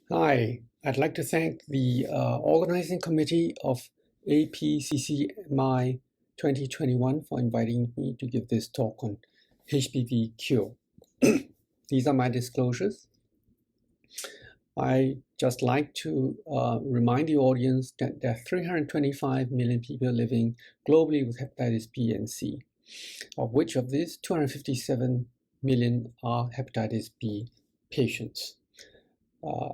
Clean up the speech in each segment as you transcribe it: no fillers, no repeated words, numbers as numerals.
Hi, I'd like to thank the organizing committee of APCCMI 2021 for inviting me to give this talk on HPV cure. These are my disclosures. I just like to remind the audience that there are 325 million people living globally with hepatitis B and C, of which of these 257 million are hepatitis B patients.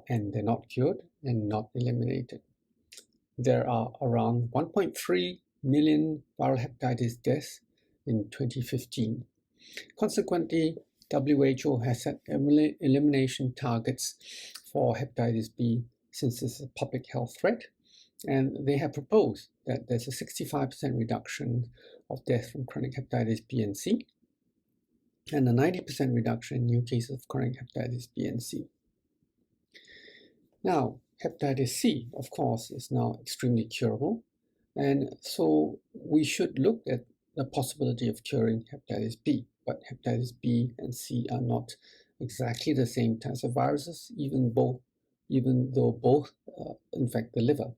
And they're not cured and not eliminated. There are around 1.3 million viral hepatitis deaths in 2015. Consequently, WHO has set elimination targets for hepatitis B since it's a public health threat, and they have proposed that there's a 65% reduction of death from chronic hepatitis B and C, and a 90% reduction in new cases of chronic hepatitis B and C. Now, hepatitis C, of course, is now extremely curable, and so we should look at the possibility of curing hepatitis B, but hepatitis B and C are not exactly the same types of viruses, even though both infect the liver.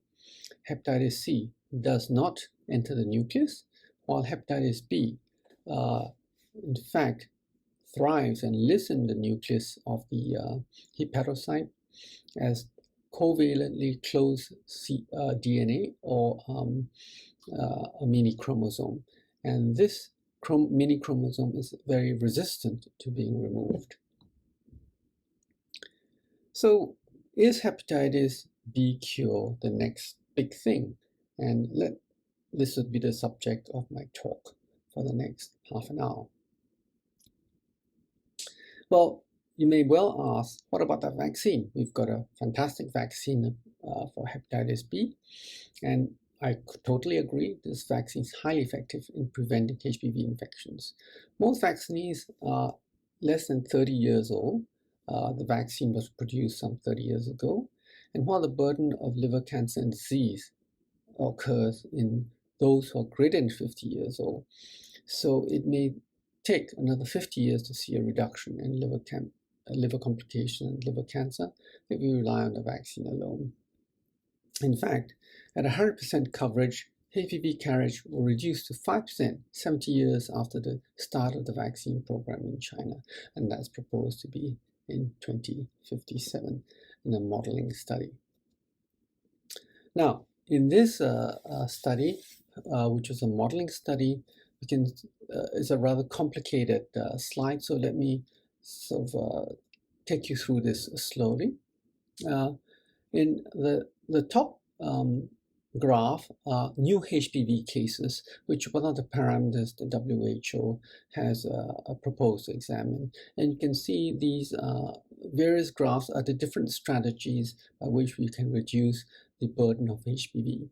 Hepatitis C does not enter the nucleus, while hepatitis B, in fact, thrives and lives in the nucleus of the hepatocyte as covalently closed DNA or a mini chromosome. And this mini chromosome is very resistant to being removed. So is hepatitis B cure the next big thing? And this would be the subject of my talk for the next half an hour. Well, you may well ask, what about the vaccine? We've got a fantastic vaccine for hepatitis B, and I totally agree. This vaccine is highly effective in preventing HPV infections. Most vaccines are less than 30 years old. The vaccine was produced some 30 years ago, and while the burden of liver cancer and disease occurs in those who are greater than 50 years old, so it may take another 50 years to see a reduction in liver complication and liver cancer if we rely on the vaccine alone. In fact, at 100% coverage, HPV carriage will reduce to 5% 70 years after the start of the vaccine program in China, and that's proposed to be in 2057 in a modeling study. Now, in this study, which is a modeling study, it's a rather complicated slide, so let me sort of take you through this slowly. In the top graph are new HPV cases, which one of the parameters the WHO has proposed to examine. And you can see these various graphs are the different strategies by which we can reduce the burden of HPV.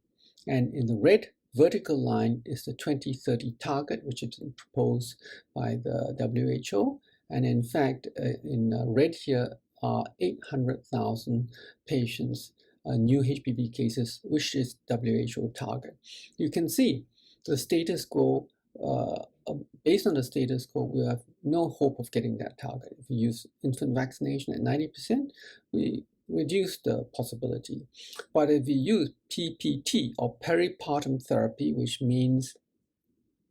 And in the red vertical line is the 2030 target, which has been proposed by the WHO. And in fact, in red here are 800,000 patients, new HPV cases, which is WHO target. You can see the status quo, based on the status quo, we have no hope of getting that target. If we use infant vaccination at 90%, we reduce the possibility. But if we use PPT or peripartum therapy, which means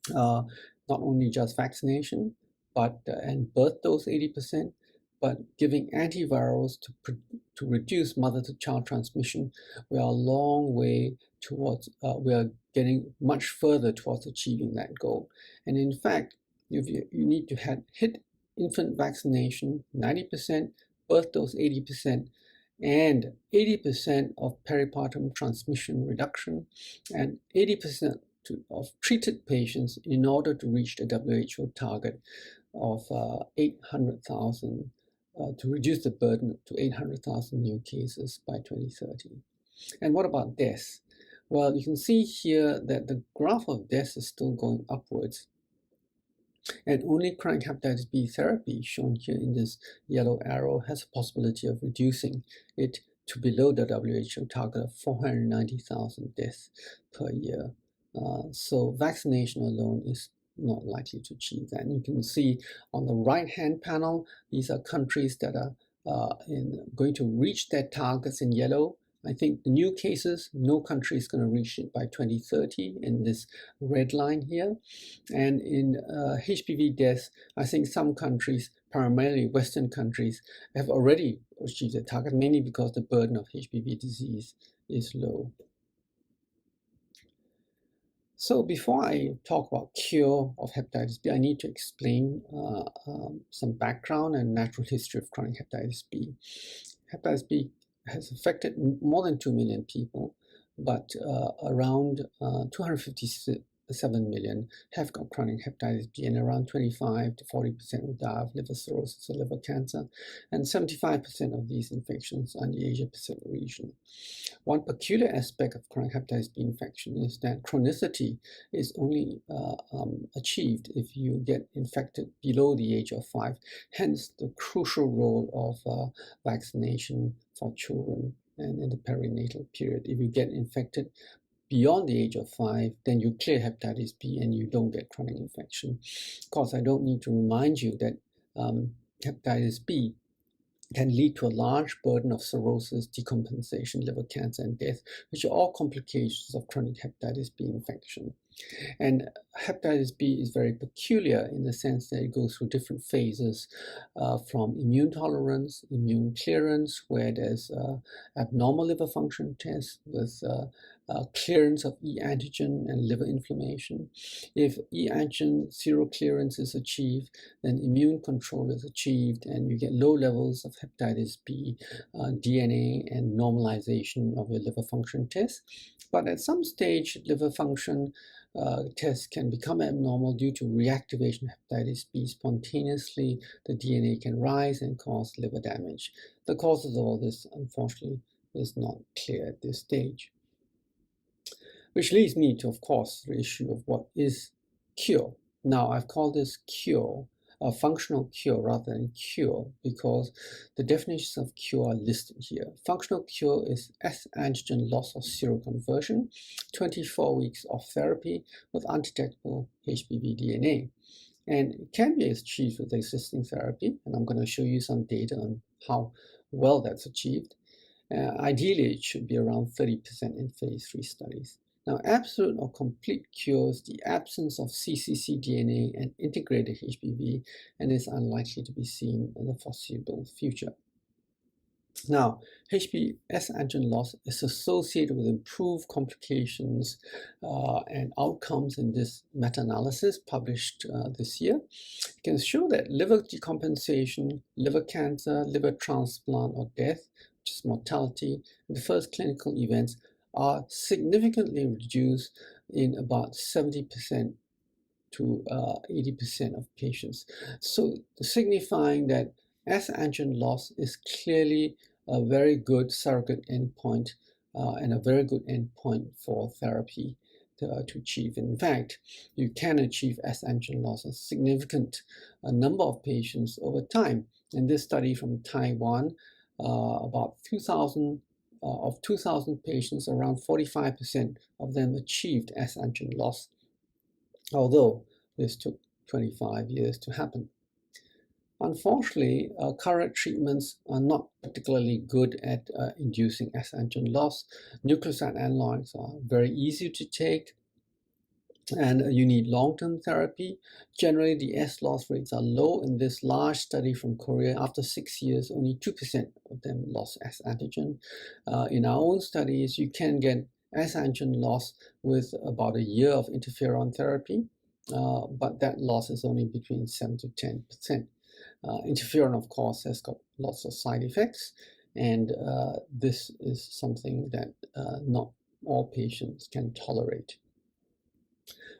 not only just vaccination, but and birth dose 80%, but giving antivirals to reduce mother-to-child transmission, we are a long way towards, we are getting much further towards achieving that goal. And in fact, if you need to hit infant vaccination 90%, birth dose 80%, and 80% of peripartum transmission reduction, and 80% of treated patients in order to reach the WHO target of 800,000, to reduce the burden to 800,000 new cases by 2030. And what about deaths? Well, you can see here that the graph of deaths is still going upwards. And only chronic hepatitis B therapy, shown here in this yellow arrow, has a possibility of reducing it to below the WHO target of 490,000 deaths per year. So vaccination alone is not likely to achieve that. And you can see on the right-hand panel, these are countries that are going to reach their targets in yellow. I think the new cases, no country is going to reach it by 2030 in this red line here. And in HPV deaths, I think some countries, primarily Western countries, have already achieved their target, mainly because the burden of HPV disease is low. So before I talk about cure of hepatitis B, I need to explain some background and natural history of chronic hepatitis B. Hepatitis B has affected more than 2 million people, but around 257 million have got chronic hepatitis B, and around 25 to 40% will die of liver cirrhosis or liver cancer, and 75% of these infections are in the Asia-Pacific region. One peculiar aspect of chronic hepatitis B infection is that chronicity is only achieved if you get infected below the age of 5, hence the crucial role of vaccination for children and in the perinatal period. If you get infected beyond the age of 5, then you clear hepatitis B and you don't get chronic infection. Of course, I don't need to remind you that hepatitis B can lead to a large burden of cirrhosis, decompensation, liver cancer, and death, which are all complications of chronic hepatitis B infection. And hepatitis B is very peculiar in the sense that it goes through different phases from immune tolerance, immune clearance, where there's abnormal liver function tests with clearance of E antigen and liver inflammation. If E antigen seroclearance is achieved, then immune control is achieved, and you get low levels of hepatitis B DNA and normalization of your liver function test. But at some stage, liver function tests can become abnormal due to reactivation of hepatitis B. Spontaneously, the DNA can rise and cause liver damage. The causes of all this, unfortunately, is not clear at this stage. Which leads me to, of course, the issue of what is cure. Now, I've called this cure a functional cure rather than cure because the definitions of cure are listed here. Functional cure is S antigen loss of seroconversion, 24 weeks of therapy with undetectable HBV DNA. And it can be achieved with existing therapy, and I'm going to show you some data on how well that's achieved. Ideally, it should be around 30% in phase 3 studies. Now, absolute or complete cure is the absence of cccDNA and integrated HBV, and is unlikely to be seen in the foreseeable future. Now, HBs antigen loss is associated with improved complications and outcomes in this meta-analysis published this year. You can show that liver decompensation, liver cancer, liver transplant, or death, which is mortality, the first clinical events are significantly reduced in about 70% to 80% of patients. So signifying that S antigen loss is clearly a very good surrogate endpoint and a very good endpoint for therapy to achieve. In fact, you can achieve S antigen loss in a significant number of patients over time. In this study from Taiwan, about 2,000 of 2,000 patients, around 45% of them achieved S antigen loss, although this took 25 years to happen. Unfortunately, current treatments are not particularly good at inducing S antigen loss. Nucleoside analogs are very easy to take, and you need long-term therapy. Generally, the S loss rates are low. In this large study from Korea, after 6 years, only 2% of them lost S antigen. In our own studies, you can get S antigen loss with about a year of interferon therapy, but that loss is only between 7 to 10%. Interferon, of course, has got lots of side effects, and this is something that not all patients can tolerate.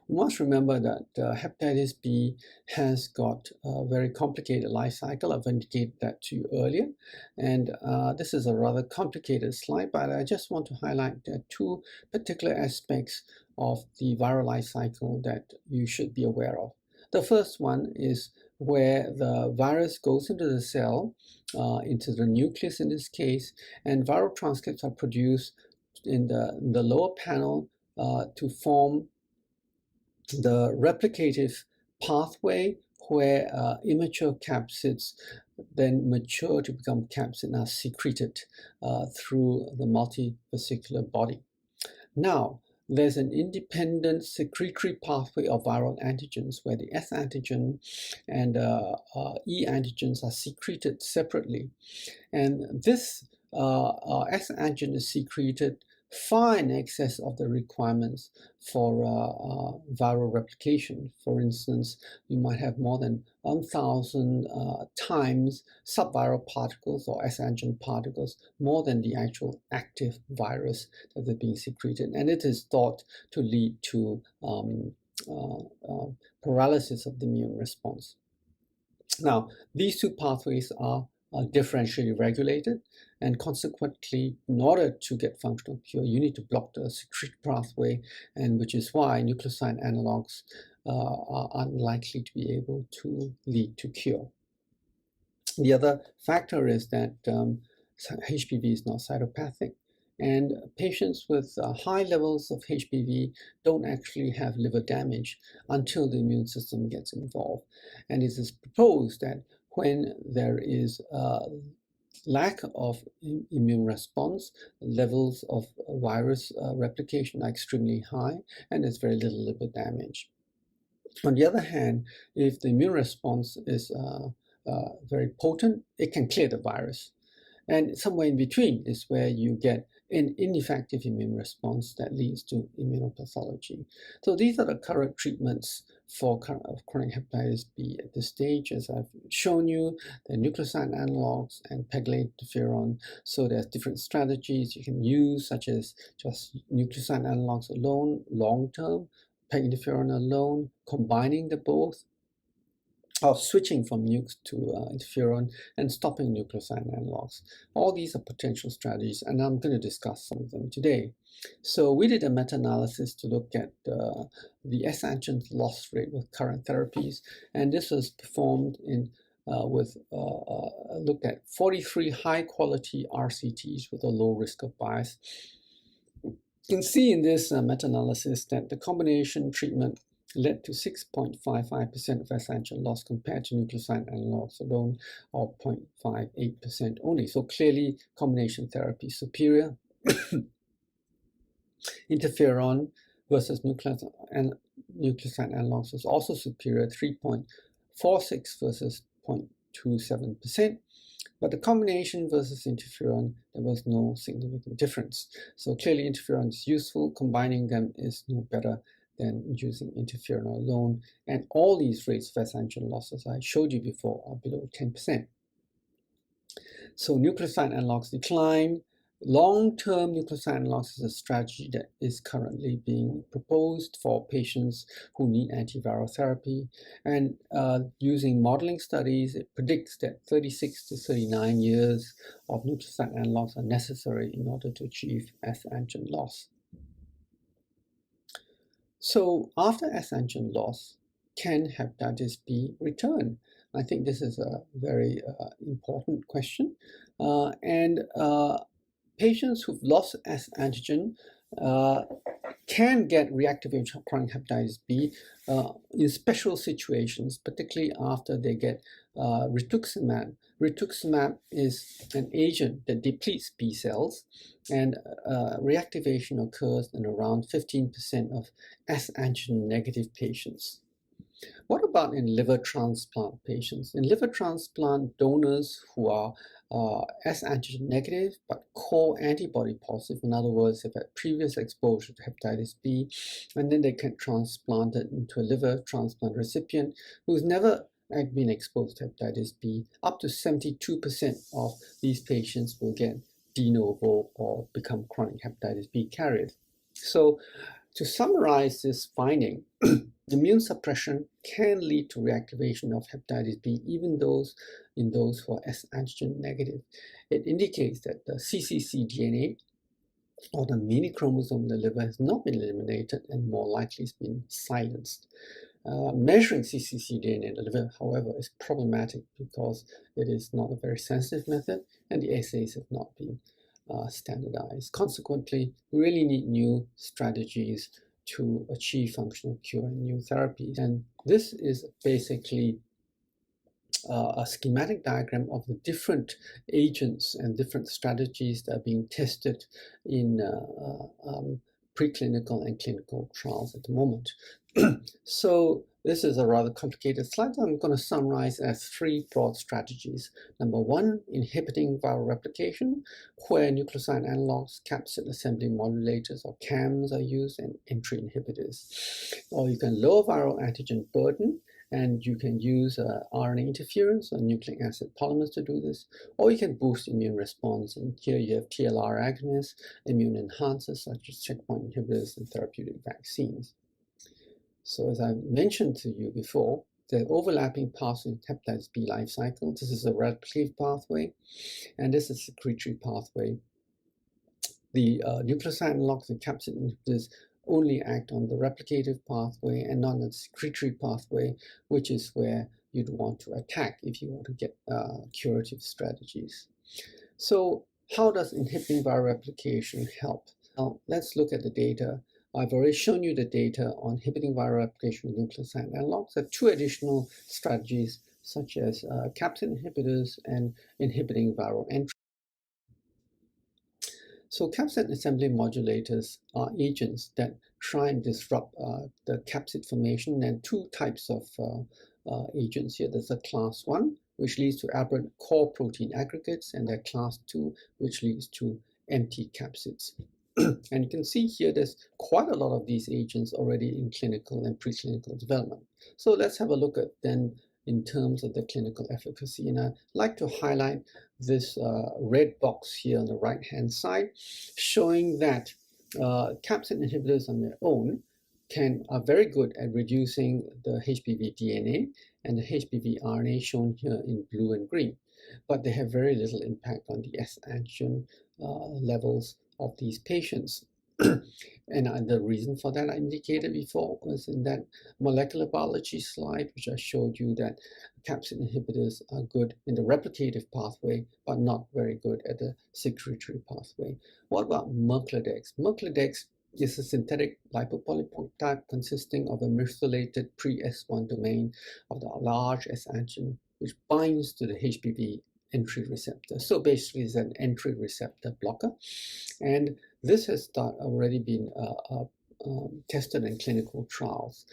You must remember that hepatitis B has got a very complicated life cycle. I've indicated that to you earlier. And this is a rather complicated slide, but I just want to highlight two particular aspects of the viral life cycle that you should be aware of. The first one is where the virus goes into the cell, into the nucleus in this case, and viral transcripts are produced in the lower panel to form the replicative pathway where immature capsids then mature to become capsid are secreted through the multivesicular body. Now, there's an independent secretory pathway of viral antigens where the S antigen and E antigens are secreted separately. And this S antigen is secreted far in excess of the requirements for viral replication. For instance, you might have more than 1,000 times subviral particles or S antigen particles, more than the actual active virus that is being secreted. And it is thought to lead to paralysis of the immune response. Now, these two pathways are differentially regulated, and consequently, in order to get functional cure, you need to block the secretory pathway, and which is why nucleoside analogs are unlikely to be able to lead to cure. The other factor is that HBV is not cytopathic, and patients with high levels of HBV don't actually have liver damage until the immune system gets involved. And it is proposed that when there is lack of immune response, levels of virus replication are extremely high, and there's very little liver damage. On the other hand, if the immune response is very potent, it can clear the virus. And somewhere in between is where you get an ineffective immune response that leads to immunopathology. So these are the current treatments for chronic hepatitis B at this stage. As I've shown you, the nucleoside analogs and pegylated interferon. So there's different strategies you can use, such as just nucleoside analogs alone, long-term, peg interferon alone, combining the both, of switching from nukes to interferon, and stopping nucleoside analogs. All these are potential strategies, and I'm going to discuss some of them today. So we did a meta-analysis to look at the S antigen loss rate with current therapies, and this was performed in looked at 43 high-quality RCTs with a low risk of bias. You can see in this meta-analysis that the combination treatment led to 6.55% of S antigen loss compared to nucleoside analogs alone, or 0.58% only. So clearly, combination therapy is superior. Interferon versus nucleoside analogs was also superior, 3.46 versus 0.27%. But the combination versus interferon, there was no significant difference. So clearly, interferon is useful. Combining them is no better than using interferon alone. And all these rates of S antigen losses I showed you before are below 10%. So nucleoside analogs decline. Long-term nucleoside analogs is a strategy that is currently being proposed for patients who need antiviral therapy. And using modeling studies, it predicts that 36 to 39 years of nucleoside analogs are necessary in order to achieve S antigen loss. So after S antigen loss, can hepatitis B return? I think this is a very important question. Patients who've lost S antigen can get reactivation of chronic hepatitis B in special situations, particularly after they get rituximab. Rituximab is an agent that depletes B cells, and reactivation occurs in around 15% of S antigen negative patients. What about in liver transplant patients? In liver transplant, donors who are S antigen negative but core antibody positive, in other words, they've had previous exposure to hepatitis B, and then they get transplanted into a liver transplant recipient who's never been exposed to hepatitis B. Up to 72% of these patients will get de novo or become chronic hepatitis B carriers. So to summarize this finding, immune suppression can lead to reactivation of hepatitis B, even in those who are S antigen negative. It indicates that the cccDNA, or the mini chromosome in the liver, has not been eliminated and more likely has been silenced. Measuring cccDNA in the liver, however, is problematic because it is not a very sensitive method and the assays have not been standardized. Consequently, we really need new strategies to achieve functional cure and new therapies. And this is basically a schematic diagram of the different agents and different strategies that are being tested in preclinical and clinical trials at the moment. So this is a rather complicated slide. I'm going to summarize as 3 broad strategies. Number 1, inhibiting viral replication, where nucleoside analogs, capsid assembly modulators, or CAMs are used, and entry inhibitors. Or you can lower viral antigen burden, and you can use RNA interference or nucleic acid polymers to do this, or you can boost immune response. And here you have TLR agonists, immune enhancers such as checkpoint inhibitors, and therapeutic vaccines. So as I mentioned to you before, the overlapping pathway in hepatitis B life cycle. This is a replicative pathway, and this is a secretory pathway. The nucleoside analogs and capsid inhibitors only act on the replicative pathway and not on the secretory pathway, which is where you'd want to attack if you want to get curative strategies. So how does inhibiting viral replication help? Now, let's look at the data. I've already shown you the data on inhibiting viral replication with nucleoside analogs. There are 2 additional strategies, such as capsid inhibitors and inhibiting viral entry. So capsid assembly modulators are agents that try and disrupt the capsid formation. There are 2 types of agents here. There's a class 1, which leads to aberrant core protein aggregates, and there's class 2, which leads to empty capsids. And you can see here there's quite a lot of these agents already in clinical and preclinical development. So let's have a look at then in terms of the clinical efficacy. And I'd like to highlight this red box here on the right-hand side, showing that capsid inhibitors on their own are very good at reducing the HBV DNA and the HBV RNA shown here in blue and green, but they have very little impact on the S antigen levels of these patients. And the reason for that I indicated before was in that molecular biology slide, which I showed you that capsid inhibitors are good in the replicative pathway, but not very good at the secretory pathway. What about Mercledex? Mercledex is a synthetic lipopolypeptide consisting of a methylated pre-S1 domain of the large S antigen, which binds to the HBV entry receptor. So basically it's an entry receptor blocker. And this has already been tested in clinical trials.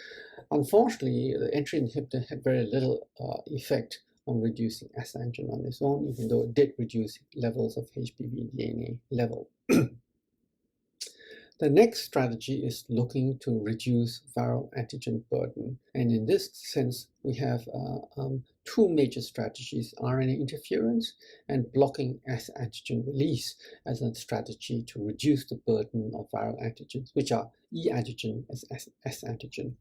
Unfortunately, the entry inhibitor had very little effect on reducing S antigen on its own, even though it did reduce levels of HBV DNA level. The next strategy is looking to reduce viral antigen burden. And in this sense, we have 2 major strategies: RNA interference and blocking S antigen release as a strategy to reduce the burden of viral antigens, which are E antigen as S antigen.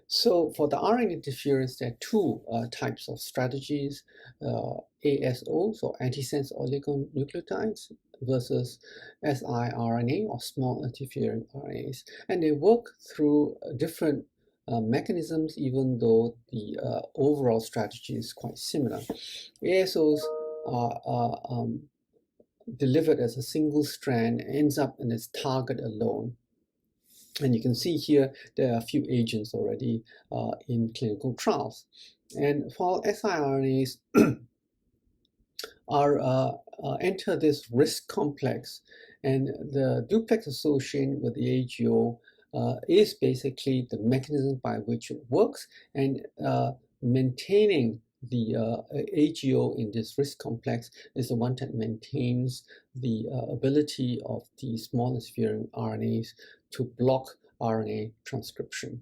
So for the RNA interference, there are 2 types of strategies, ASOs or antisense oligonucleotides versus siRNA or small interfering RNAs. And they work through different mechanisms, even though the overall strategy is quite similar. ASOs are delivered as a single strand, ends up in its target alone. And you can see here there are a few agents already in clinical trials. And while siRNAs enter this risk complex, and the duplex association with the AGO is basically the mechanism by which it works, and maintaining the AGO in this risk complex is the one that maintains the ability of the small interfering RNAs to block RNA transcription.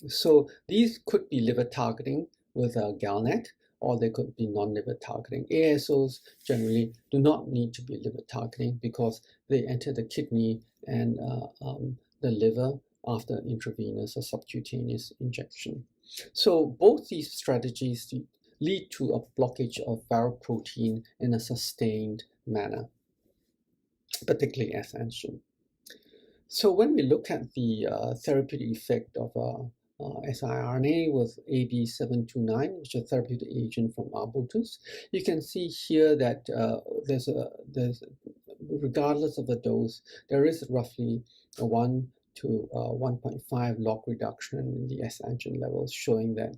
So these could be liver targeting with a GalNAc, or they could be non-liver targeting. ASOs generally do not need to be liver targeting because they enter the kidney and the liver after intravenous or subcutaneous injection. So both these strategies lead to a blockage of viral protein in a sustained manner, particularly S antigen. So when we look at the therapeutic effect of siRNA with AB729, which is a therapeutic agent from arbutus, you can see here that there's regardless of the dose, there is roughly a 1 to 1.5 log reduction in the S antigen levels, showing that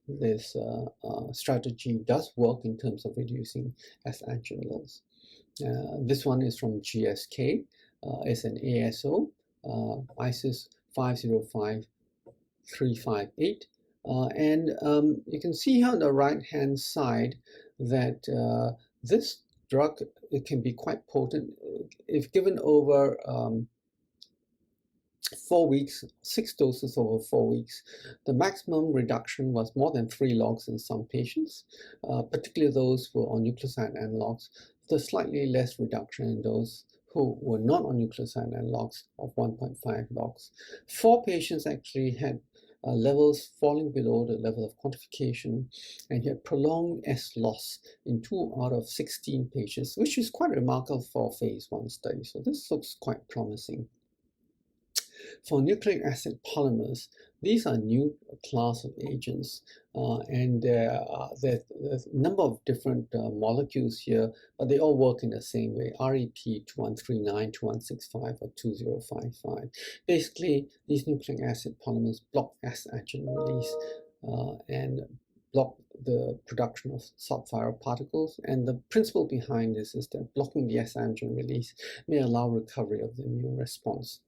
this strategy does work in terms of reducing S antigen levels. This one is from GSK. It's an ASO, ISIS 505358. And you can see here on the right-hand side that this drug, it can be quite potent if given over 4 weeks, 6 doses over 4 weeks. The maximum reduction was more than 3 logs in some patients, particularly those who were on nucleoside analogs. The slightly less reduction in those who were not on nucleoside analogs of 1.5 logs. 4 patients actually had levels falling below the level of quantification, and he had prolonged S loss in 2 out of 16 patients, which is quite remarkable for a phase 1 study. So this looks quite promising. For nucleic acid polymers, these are new class of agents, and there's a number of different molecules here, but they all work in the same way: REP 2139, 2165, or 2055. Basically, these nucleic acid polymers block S antigen release and block the production of subviral particles. And the principle behind this is that blocking the S antigen release may allow recovery of the immune response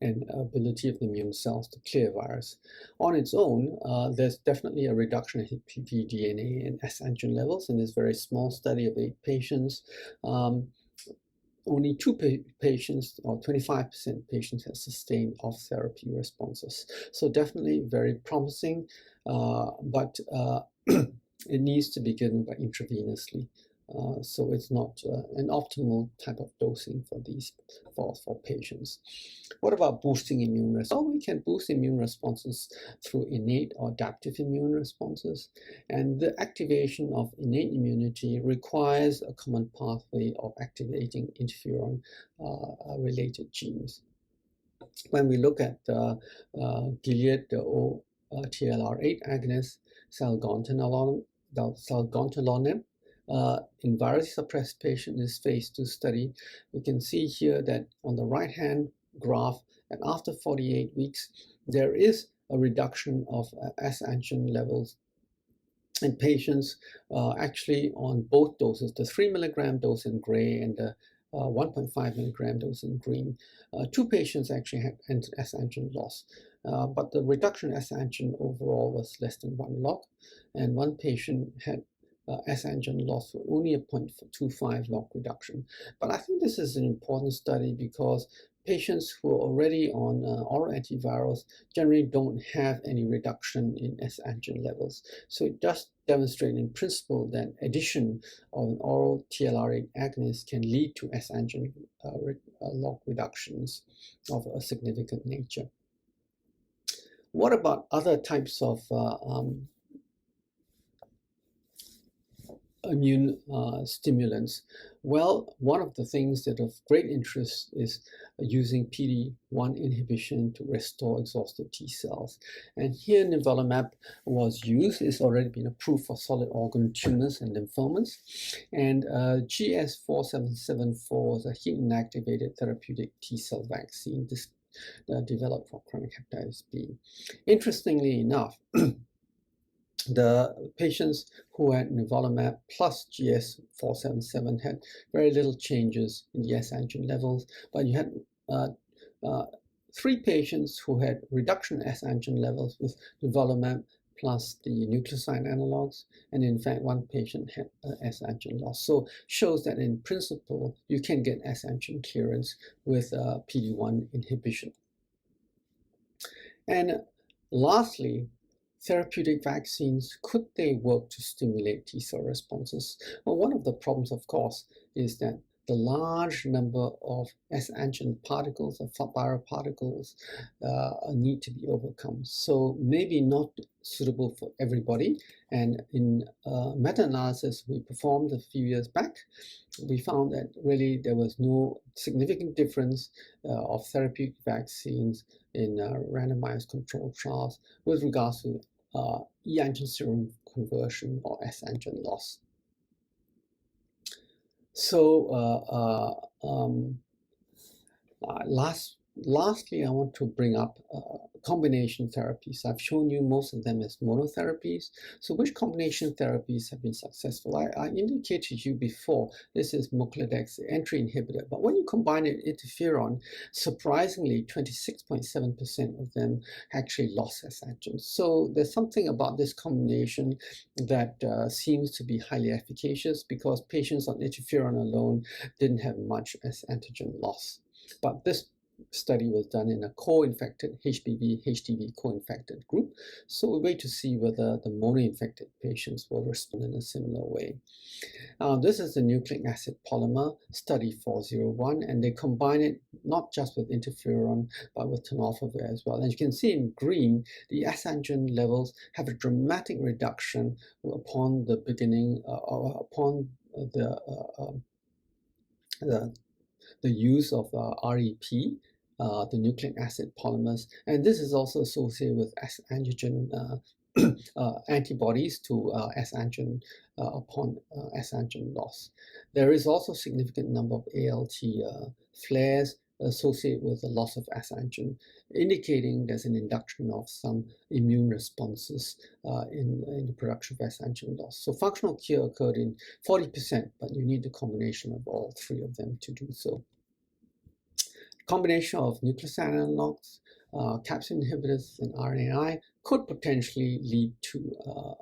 and ability of the immune cells to clear virus. On its own, there's definitely a reduction in ppDNA and S antigen levels in this very small study of 8 patients. Only 2 patients, or 25% patients, have sustained off-therapy responses. So definitely very promising, but it needs to be given by intravenously. So it's not an optimal type of dosing for these for patients. What about boosting immune response? Well, we can boost immune responses through innate or adaptive immune responses, and the activation of innate immunity requires a common pathway of activating interferon related genes. When we look at Gilead, the TLR8 agonist, salgontelonem, in virus suppressed patients in this phase 2 study, we can see here that on the right hand graph, and after 48 weeks, there is a reduction of S antigen levels in patients actually on both doses, the 3 milligram dose in gray and the 1.5 milligram dose in green. 2 patients actually had S antigen loss, but the reduction in S antigen overall was less than 1 log, and 1 patient had S antigen loss with only a 0.25 log reduction. But I think this is an important study because patients who are already on oral antivirals generally don't have any reduction in S antigen levels. So it does demonstrate in principle that addition of an oral TLR8 agonist can lead to S antigen log reductions of a significant nature. What about other types of immune stimulants? Well, one of the things that of great interest is using PD-1 inhibition to restore exhausted T cells. And here nivolumab was used. It's already been approved for solid organ tumors and lymphomas. And GS4774 is a heat-inactivated therapeutic T cell vaccine developed for chronic hepatitis B. Interestingly enough, the patients who had nivolumab plus GS477 had very little changes in the S antigen levels, but you had 3 patients who had reduction in S antigen levels with nivolumab plus the nucleoside analogs, and in fact 1 patient had S antigen loss. So shows that in principle you can get S antigen clearance with PD-1 inhibition. And lastly, therapeutic vaccines, could they work to stimulate T cell responses? Well, one of the problems, of course, is that the large number of S antigen particles or viral particles need to be overcome. So maybe not suitable for everybody. And in meta-analysis we performed a few years back, we found that really there was no significant difference of therapeutic vaccines in randomized controlled trials with regards to E antigen serum conversion or S antigen loss. So last lastly, I want to bring up combination therapies. I've shown you most of them as monotherapies. So which combination therapies have been successful? I indicated to you before, this is Mucladex, the entry inhibitor. But when you combine it with interferon, surprisingly, 26.7% of them actually lost S antigen. So there's something about this combination that seems to be highly efficacious because patients on interferon alone didn't have much S antigen loss. But this study was done in a co-infected HPV co-infected group. So we wait to see whether the mono-infected patients will respond in a similar way. This is the nucleic acid polymer, study 401, and they combine it not just with interferon, but with tenofovir as well. And you can see in green, the S antigen levels have a dramatic reduction upon the beginning, upon the use of REP, the nucleic acid polymers, and this is also associated with S antigen antibodies to S antigen upon S antigen loss. There is also a significant number of ALT flares associated with the loss of S antigen, indicating there's an induction of some immune responses in the production of S antigen loss. So functional cure occurred in 40%, but you need the combination of all three of them to do so. Combination of nucleoside analogs, capsid inhibitors, and RNAi could potentially lead to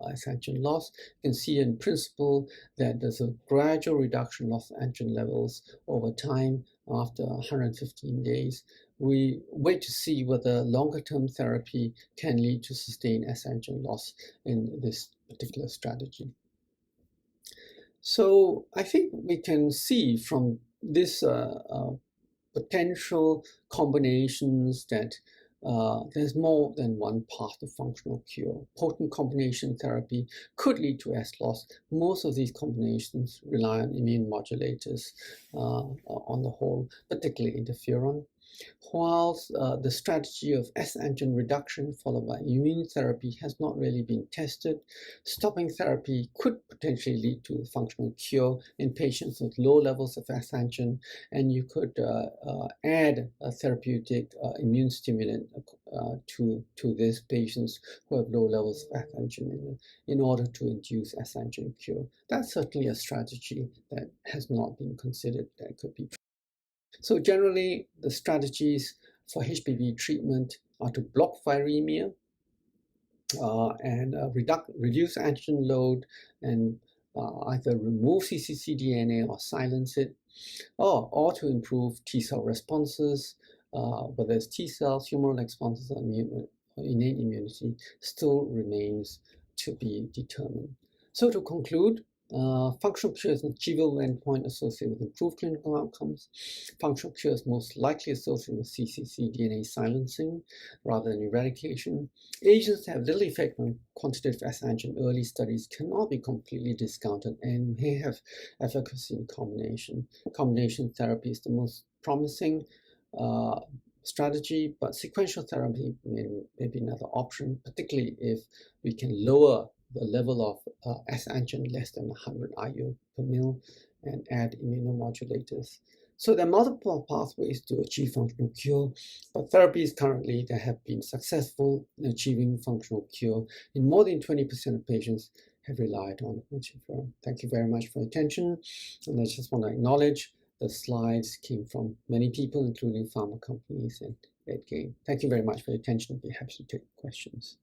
S antigen loss. You can see in principle that there's a gradual reduction of antigen levels over time after 115 days. We wait to see whether longer-term therapy can lead to sustained S antigen loss in this particular strategy. So I think we can see from this potential combinations that there's more than one path to functional cure. Potent combination therapy could lead to S loss. Most of these combinations rely on immune modulators on the whole, particularly interferon. Whilst the strategy of S antigen reduction followed by immune therapy has not really been tested, stopping therapy could potentially lead to functional cure in patients with low levels of S antigen, and you could add a therapeutic immune stimulant to these patients who have low levels of S antigen in order to induce S antigen cure. That's certainly a strategy that has not been considered that could be. So generally, the strategies for HPV treatment are to block viremia and reduce antigen load and either remove cccDNA or silence it, or to improve T cell responses, whether it's T cells, humoral responses, or innate immunity, still remains to be determined. So to conclude, functional cure is an achievable endpoint associated with improved clinical outcomes. Functional cure is most likely associated with cccDNA silencing rather than eradication. Agents that have little effect on quantitative S antigen early studies cannot be completely discounted and may have efficacy in combination. Combination therapy is the most promising strategy, but sequential therapy may be another option, particularly if we can lower the level of S antigen less than 100 IU per mil and add immunomodulators. So there are multiple pathways to achieve functional cure, but therapies currently that have been successful in achieving functional cure in more than 20% of patients have relied on interferon. Thank you very much for your attention, and I just want to acknowledge the slides came from many people, including pharma companies and Edgame. Thank you very much for your attention. I'd be happy to take questions.